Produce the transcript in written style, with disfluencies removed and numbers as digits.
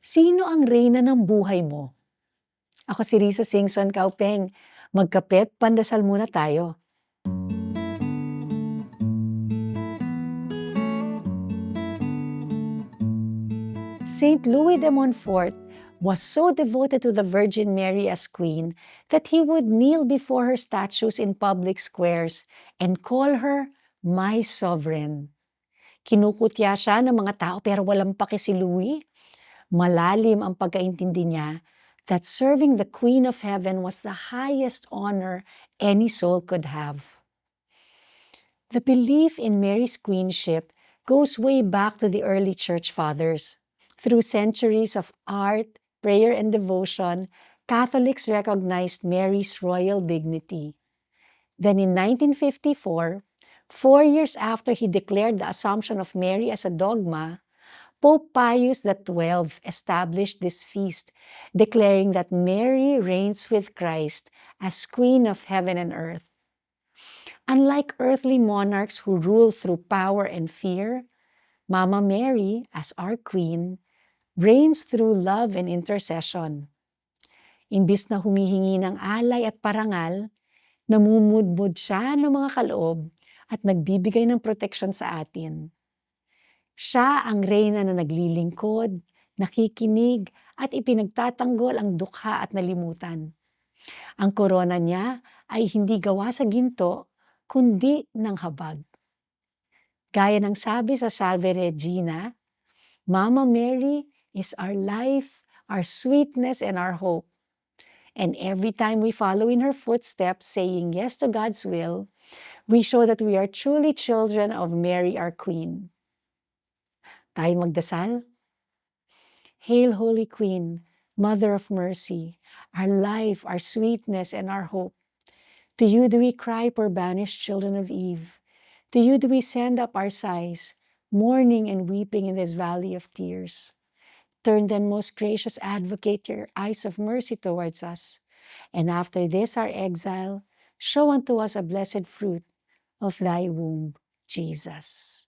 Sino ang reyna ng buhay mo? Ako si Risa Singson Kaupeng. Magkape't pandasal muna tayo. Saint Louis de Montfort was so devoted to the Virgin Mary as queen that he would kneel before her statues in public squares and call her my sovereign. Kinukutya siya ng mga tao pero walang pake si Louis. Malalim ang pagkaintindi niya that serving the Queen of Heaven was the highest honor any soul could have. The belief in Mary's queenship goes way back to the early church fathers. Through centuries of art, prayer, and devotion, Catholics recognized Mary's royal dignity. Then in 1954, 4 years after he declared the Assumption of Mary as a dogma, Pope Pius XII established this feast, declaring that Mary reigns with Christ as Queen of Heaven and Earth. Unlike earthly monarchs who rule through power and fear, Mama Mary, as our Queen, reigns through love and intercession. Imbis na humihingi ng alay at parangal, namumudmud siya ng mga kaloob at nagbibigay ng proteksyon sa atin. Siya ang reyna na naglilingkod, nakikinig, at ipinagtatanggol ang dukha at nalimutan. Ang korona niya ay hindi gawa sa ginto, kundi ng habag. Gaya ng sabi sa Salve Regina, Mama Mary is our life, our sweetness, and our hope. And every time we follow in her footsteps, saying yes to God's will, we show that we are truly children of Mary, our Queen. Tayo magdasal. Hail, Holy Queen, Mother of Mercy, our life, our sweetness, and our hope. To you do we cry, poor banished children of Eve. To you do we send up our sighs, mourning and weeping in this valley of tears. Turn then, most gracious Advocate, your eyes of mercy towards us, and after this our exile, show unto us a blessed fruit of thy womb, Jesus.